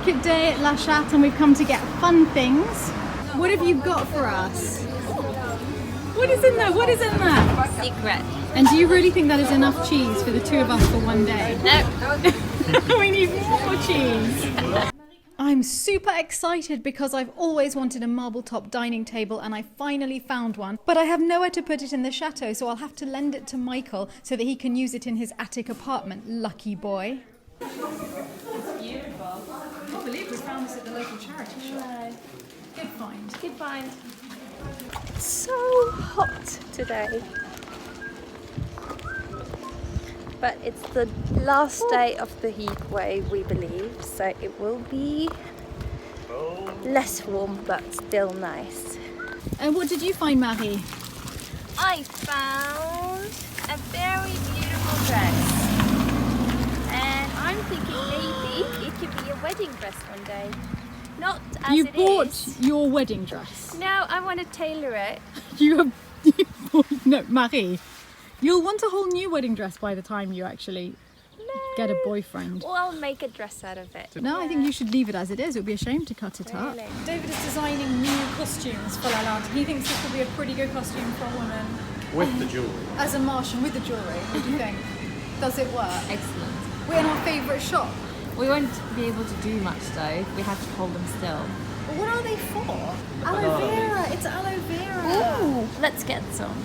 market day at La Chatte and we've come to get fun things. What have you got for us? What is in there? What is in there? Secret. And do you really think that is enough cheese for the two of us for one day? No. We need more cheese. I'm super excited because I've always wanted a marble top dining table and I finally found one. But I have nowhere to put it in the chateau, so I'll have to lend it to Michael so that he can use it in his attic apartment. Lucky boy. It's beautiful. I can't believe we found this at the local charity shop. No. Good find. Good find. So hot today. But it's the last day of the heat wave, we believe, so it will be less warm but still nice. And what did you find, Marie? I found a very beautiful dress. And I'm thinking maybe it could be a wedding dress one day. Not as You it bought is. your wedding dress. No, I want to tailor it. You no, Marie. You'll want a whole new wedding dress by the time you actually get a boyfriend. Or I'll make a dress out of it. No, I think you should leave it as it is. It would be a shame to cut it up. Really? David is designing new costumes for Lalande. He thinks this will be a pretty good costume for a woman. With the jewellery. As a Martian with the jewellery. What do you think? Does it work? Excellent. We're in our favourite shop. We won't be able to do much though. We have to hold them still. But what are they for? Aloe vera. It's aloe vera. Ooh, let's get some.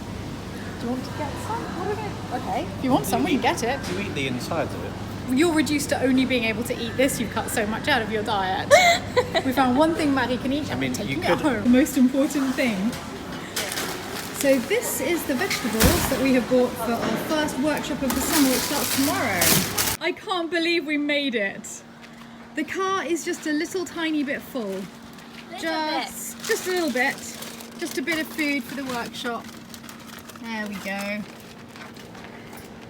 Do you want to get some? What are we gonna... Okay. If you want some, we can get it. Do you eat the insides of it? You're reduced to only being able to eat this. You've cut so much out of your diet. We found one thing Marie can eat and we're taking it home. The most important thing. So this is the vegetables that we have bought for our first workshop of the summer, which starts tomorrow. I can't believe we made it. The car is just a little tiny bit full. Just a little bit. Just a bit of food for the workshop. There we go.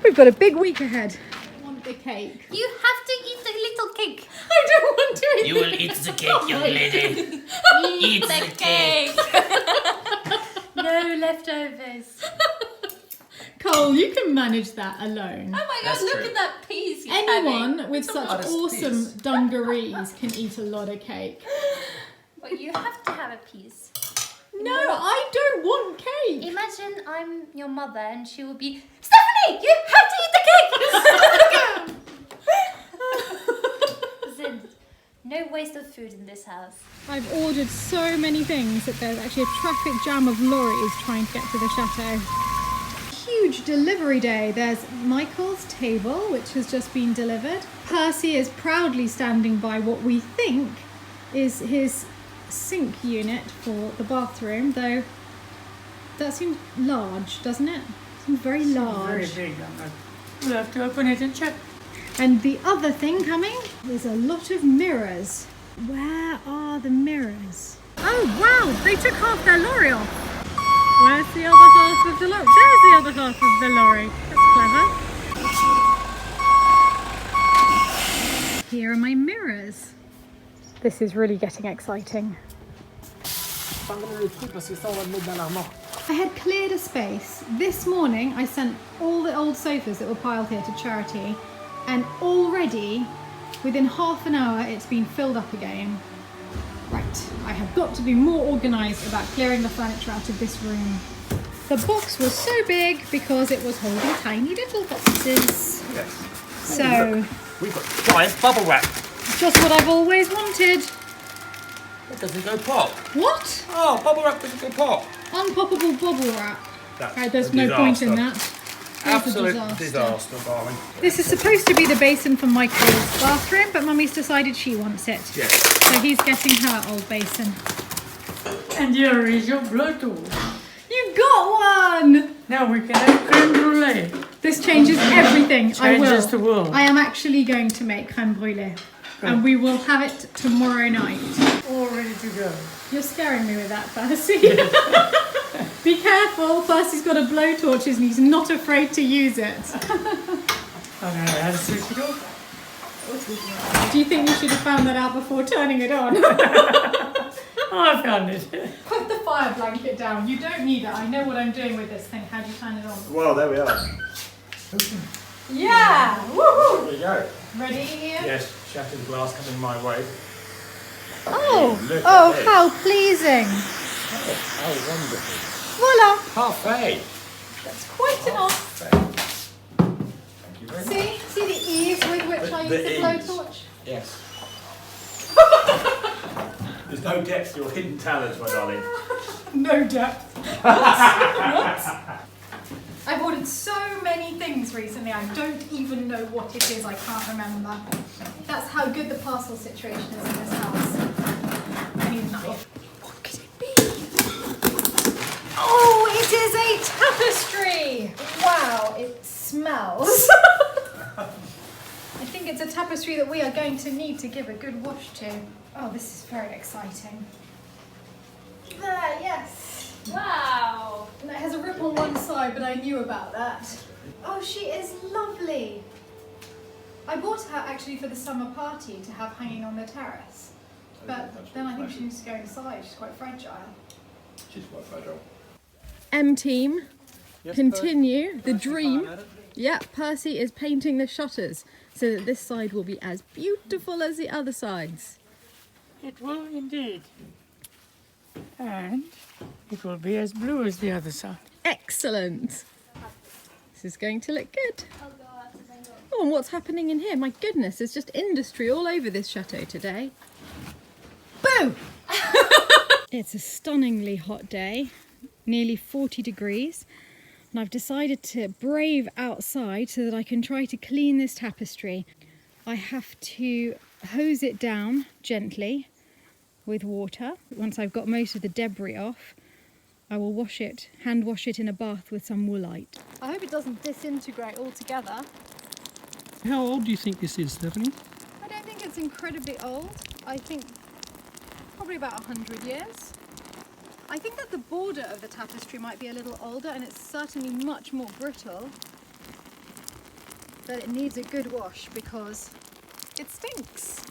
We've got a big week ahead. I want the cake. You have to eat the little cake. I don't want to eat You will eat the cake, young lady. Eat the cake. No leftovers. Cole, you can manage that alone. Oh my god, That's look true. at that piece he's Anyone having. with such modest awesome piece. dungarees can eat a lot of cake. But you have to have a piece. No, I don't want cake. Imagine I'm your mother and she will be, Stephanie, you have to eat the cake! Listen, no waste of food in this house. I've ordered so many things that there's actually a traffic jam of lorries trying to get to the chateau. Huge delivery day. There's Michael's table, which has just been delivered. Percy is proudly standing by what we think is his sink unit for the bathroom, though that seems large, doesn't it? Seems very large. Very big. We'll have to open it and check. And the other thing coming is a lot of mirrors. Where are the mirrors? Oh wow, they took half their lorry off. Where's the other half of the lorry? There's the other half of the lorry. That's clever. Here are my mirrors. This is really getting exciting. I had cleared a space. This morning I sent all the old sofas that were piled here to charity, and already within half an hour it's been filled up again. Right, I have got to be more organised about clearing the furniture out of this room. The box was so big because it was holding tiny little boxes. Yes. So, We've got giant bubble wrap. just what I've always wanted. It doesn't go pop. What? Oh, bubble wrap doesn't go pop. Unpoppable bubble wrap. That's Right, there's a no point in disaster. that. That's a Absolute disaster, darling. This is supposed to be the basin for Michael's bathroom, but Mummy's decided she wants it. Yes. So he's getting her old basin. And here is your Bluetooth. You got one! Now we can have creme brulee. This changes everything. Changes I the will. world. I am actually going to make creme brulee. And we will have it tomorrow night. All ready to go. You're scaring me with that, Percy. Be careful, Percy's got a blowtorch and he's not afraid to use it. Okay, how to switch it off? Do you think you should have found that out before turning it on? I found it. Put the fire blanket down. You don't need it. I know what I'm doing with this thing. How do you turn it on? Well, there we are. Yeah! Woohoo! There you go. Ready, Ian? Yes, shattered glass coming my way. Oh, how pleasing. How wonderful. Voila, Parfait. that's quite enough. Thank you very much. See the ease with which I use the blowtorch? Yes. There's no depth to your hidden talents, my darling. No depth. What? I've ordered so many things recently, I don't even know what it is, I can't remember. That's how good the parcel situation is in this house. I need a knife. What could it be? Oh, it is a tapestry! Wow, it smells. I think it's a tapestry that we are going to need to give a good wash to. Oh, this is very exciting. There, yes. Wow. And it has a rip on one side, but I knew about that. Oh, she is lovely. I bought her actually for the summer party to have hanging on the terrace. But then I think she needs to go inside. She's quite fragile. She's quite fragile. M team, continue the dream. Yeah, Percy is painting the shutters so that this side will be as beautiful as the other sides. It will indeed. And it will be as blue as the other side. Excellent. This is going to look good. Oh, and what's happening in here? My goodness, there's just industry all over this chateau today. Boo! It's a stunningly hot day, nearly 40 degrees. And I've decided to brave outside so that I can try to clean this tapestry. I have to hose it down gently with water. Once I've got most of the debris off, I will wash it, hand wash it in a bath with some woolite. I hope it doesn't disintegrate altogether. How old do you think this is, Stephanie? I don't think it's incredibly old. I think probably about 100 years. I think that the border of the tapestry might be a little older and it's certainly much more brittle. But it needs a good wash because it stinks.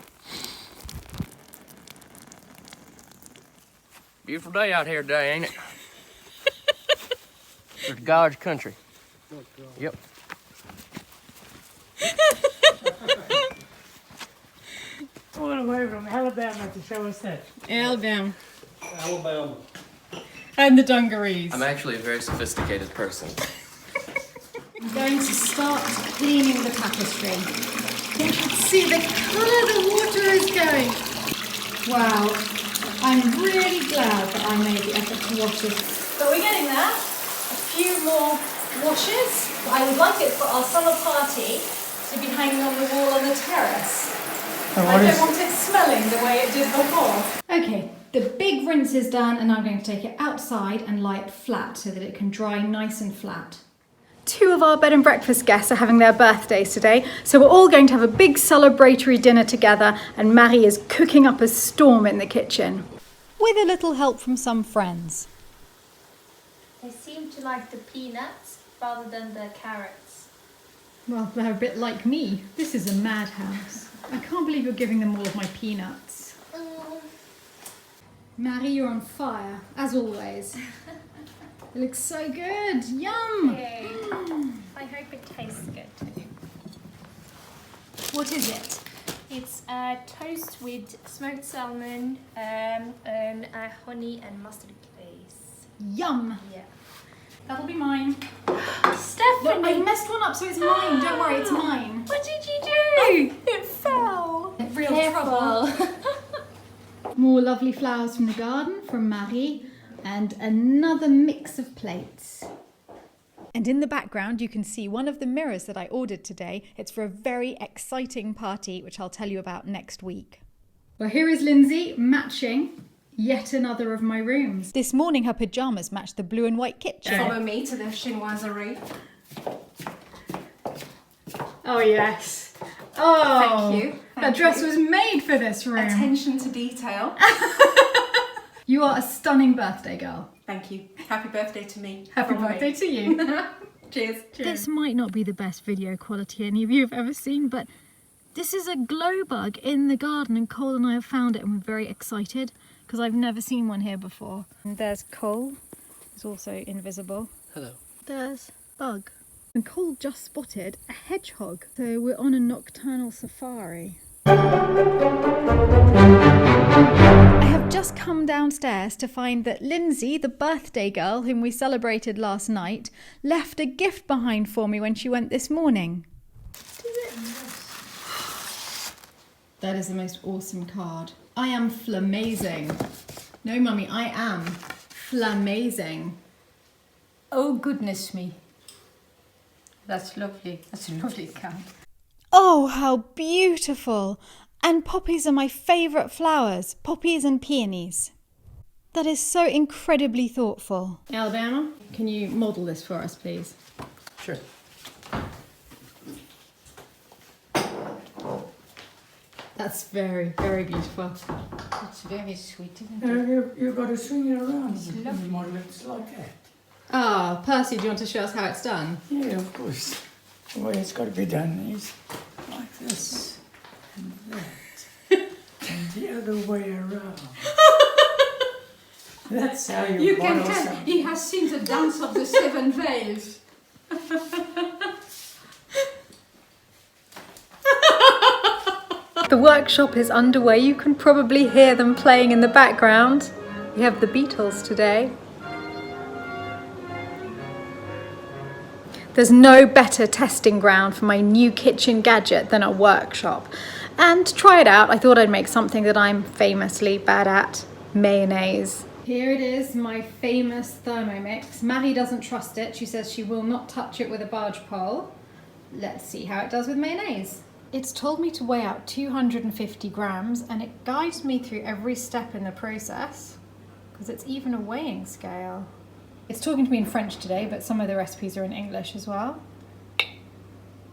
Beautiful day out here today, ain't it? It's God's country. Yep. All the way from Alabama to show us that. Alabama. Alabama. And the dungarees. I'm actually a very sophisticated person. I'm going to start cleaning the tapestry. You can see the colour the water is going. Wow, I'm really glad that I made the effort to wash this. But we're getting there. A few more washes. I would like it for our summer party to be hanging on the wall on the terrace. I don't want it smelling the way it did before. Okay, the big rinse is done and I'm going to take it outside and lie it flat so that it can dry nice and flat. Two of our bed and breakfast guests are having their birthdays today, so we're all going to have a big celebratory dinner together and Marie is cooking up a storm in the kitchen. With a little help from some friends. They seem to like the peanuts rather than the carrots. Well, they're a bit like me. This is a madhouse. I can't believe you're giving them all of my peanuts. Marie, you're on fire, as always. It looks so good. Yum! Okay. I hope it tastes good too. What is it? It's toast with smoked salmon and honey and mustard glaze. Yum! Yeah. That'll be mine. Stephanie! Look, I messed one up, so it's mine. Don't worry, it's mine. What did you do? It fell. Real Careful. trouble. More lovely flowers from the garden from Marie and another mix of plates. And in the background you can see one of the mirrors that I ordered today. It's for a very exciting party which I'll tell you about next week. Well, here is Lindsay matching yet another of my rooms. This morning her pyjamas matched the blue and white kitchen. Follow me to the chinoiserie. Oh yes. Oh, Thank you. That dress was made for this room. Attention to detail. You are a stunning birthday girl. Thank you. Happy birthday to me. Happy From me. birthday to you. Cheers. This might not be the best video quality any of you have ever seen, but this is a glow bug in the garden and Cole and I have found it and we're very excited because I've never seen one here before. And there's Cole, who's also invisible. Hello. There's Bug. And Cole just spotted a hedgehog. So we're on a nocturnal safari. I've just come downstairs to find that Lindsay, the birthday girl whom we celebrated last night, left a gift behind for me when she went this morning. That is the most awesome card. I am flamazing. No, Mummy, I am flamazing. Oh, goodness me. That's lovely. That's a lovely card. Oh, how beautiful! And poppies are my favourite flowers, poppies and peonies. That is so incredibly thoughtful. Alabama, can you model this for us, please? Sure. That's very, very beautiful. It's very sweet, isn't it? You've got to swing it around. The model it's like that. Ah, Percy, do you want to show us how it's done? Yeah, of course. The way it's got to be done is like this and that and the other way around. That's how you can model tell something. he has seen the dance of the seven veils. The workshop is underway. You can probably hear them playing in the background. We have the Beatles today. There's no better testing ground for my new kitchen gadget than a workshop. And to try it out, I thought I'd make something that I'm famously bad at, mayonnaise. Here it is, my famous Thermomix. Marie doesn't trust it. She says she will not touch it with a barge pole. Let's see how it does with mayonnaise. It's told me to weigh out 250 grams and it guides me through every step in the process because it's even a weighing scale. It's talking to me in French today, but some of the recipes are in English as well.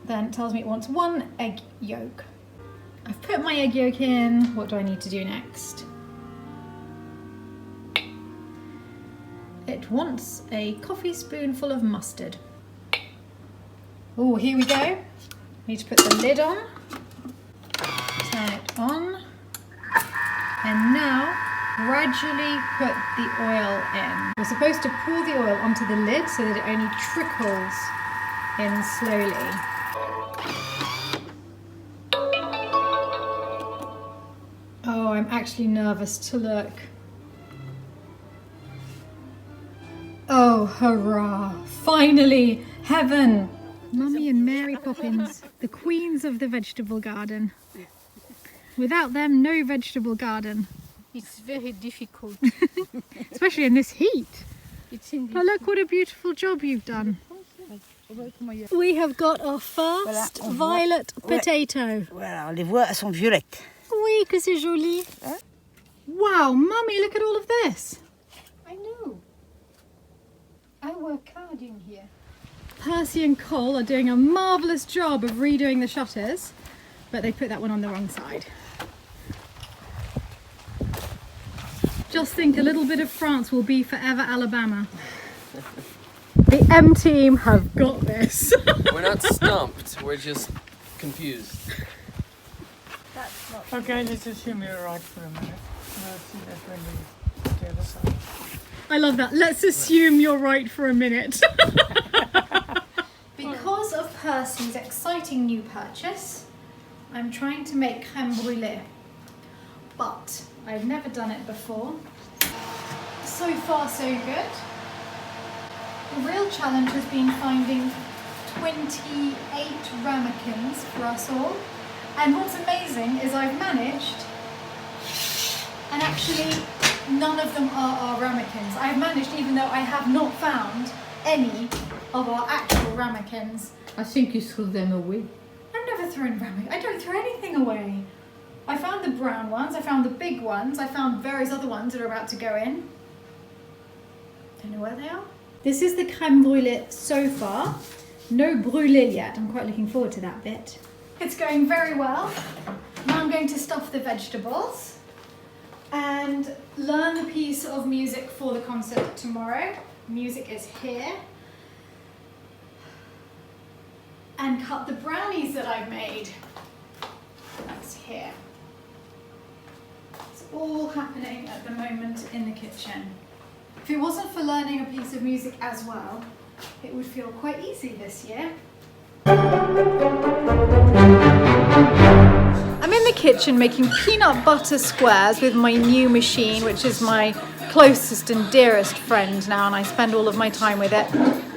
Then it tells me it wants 1 egg yolk. I've put my egg yolk in. What do I need to do next? It wants a coffee spoonful of mustard. Oh, here we go. Need to put the lid on. Turn it on. And now gradually put the oil in. We're supposed to pour the oil onto the lid so that it only trickles in slowly. Oh, I'm actually nervous to look. Oh, hurrah! Finally, heaven! Mummy and Mary Poppins, the queens of the vegetable garden. Without them, no vegetable garden. It's very difficult. Especially in this heat. It's in But look what a beautiful job you've done. We have got our first violet potato. Voilà, on les voit, elles sont violettes. Oui, que c'est joli. Wow, Mummy, look at all of this. I know. I work hard in here. Percy and Cole are doing a marvellous job of redoing the shutters, but they put that one on the wrong side. Just think a little bit of France will be forever Alabama. The M team have got this. We're not stumped, we're just confused. Okay, let's assume you're right for a minute. We'll see that when we get to the other side. I love that. Let's assume you're right for a minute. Because of Percy's exciting new purchase, I'm trying to make crème brûlée. But I've never done it before. So far, so good. The real challenge has been finding 28 ramekins for us all. And what's amazing is I've managed, and actually none of them are our ramekins. I've managed even though I have not found any of our actual ramekins. I think you threw them away. I've never thrown ramekin. I don't throw anything away. I found the brown ones, I found the big ones, I found various other ones that are about to go in. Don't know where they are. This is the crème brûlée so far. No brûlée yet. I'm quite looking forward to that bit. It's going very well. Now I'm going to stuff the vegetables and learn a piece of music for the concert tomorrow. Music is here. And cut the brownies that I've made. That's here. It's all happening at the moment in the kitchen. If it wasn't for learning a piece of music as well, it would feel quite easy this year. I'm in the the kitchen making peanut butter squares with my new machine, which is my closest and dearest friend now, and I spend all of my time with it.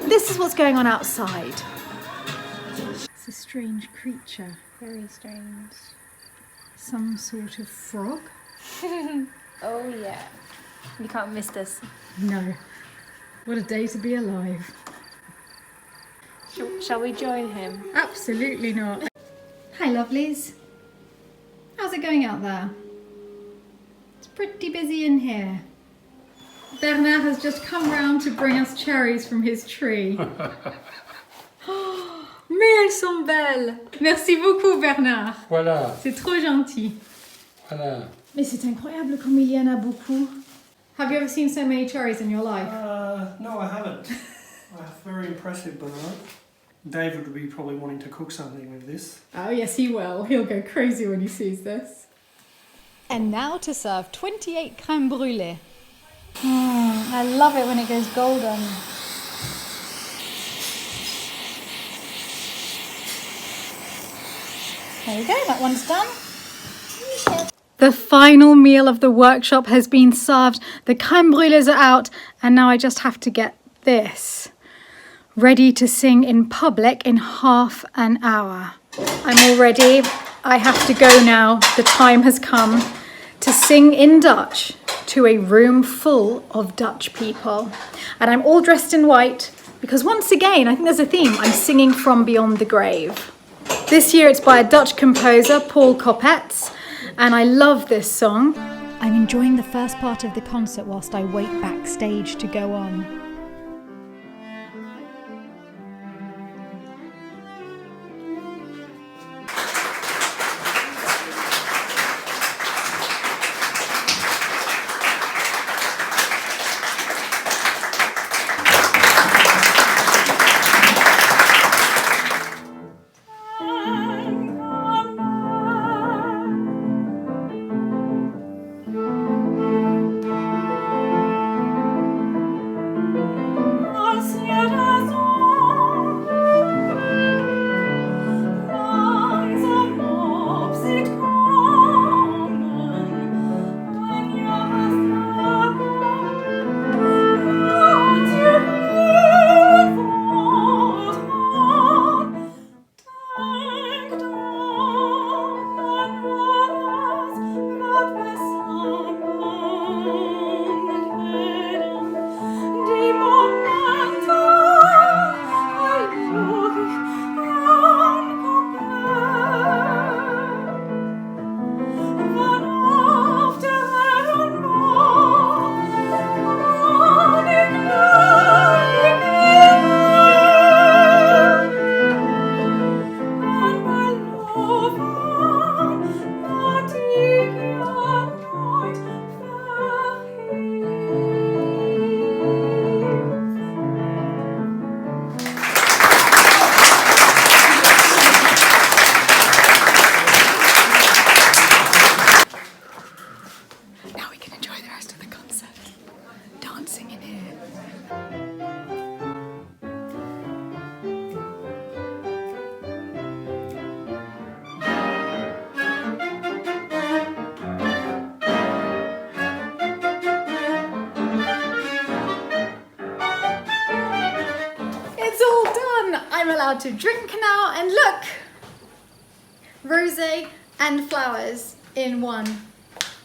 This is what's going on outside. It's a strange creature. Very strange. Some sort of frog? Oh yeah. You can't miss this. No. What a day to be alive. Shall we join him? Absolutely not. Hi lovelies. How's it going out there? It's pretty busy in here. Bernard has just come round to bring us cherries from his tree. Mais elles sont belles! Merci beaucoup Bernard. Voilà, C'est trop gentil. voilà. Mais c'est incroyable comme il y en a beaucoup. Have you ever seen so many cherries in your life? No, I haven't. Very impressive, Bernard. David would be probably wanting to cook something with this. Oh yes he will. He'll go crazy when he sees this. And now to serve 28 crème brûlée. I love it when it goes golden. There we go, that one's done. The final meal of the workshop has been served. The crème brûlées are out, and now I just have to get this ready to sing in public in half an hour. I'm all ready. I have to go now. The time has come to sing in Dutch to a room full of Dutch people. And I'm all dressed in white because once again, I think there's a theme. I'm singing from beyond the grave. This year it's by a Dutch composer, Paul Coppets, and I love this song. I'm enjoying the first part of the concert whilst I wait backstage to go on. I'm allowed to drink now, and look! Rosé and flowers in one.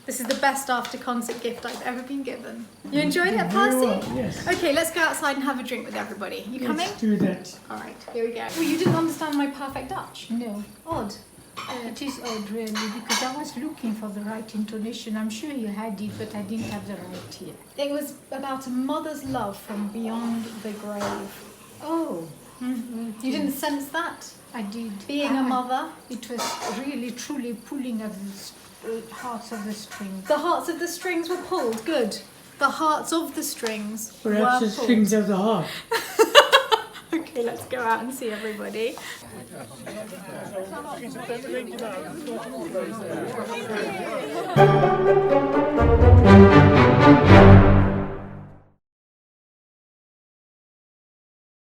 This is the best after concert gift I've ever been given. You enjoyed it, Percy? Yes. Okay, let's go outside and have a drink with everybody. You coming? Let's do that. Alright, here we go. Well, you didn't understand my perfect Dutch? No, Odd. it is odd really, because I was looking for the right intonation. I'm sure you had it, but I didn't have the right here. It was about a mother's love from beyond the grave. Oh. You didn't sense that? I did. Being a mother? It was really, truly pulling of the hearts of the strings. The hearts of the strings were pulled. Good. The hearts of the strings Perhaps were the pulled. strings of the heart. Okay, let's go out and see everybody.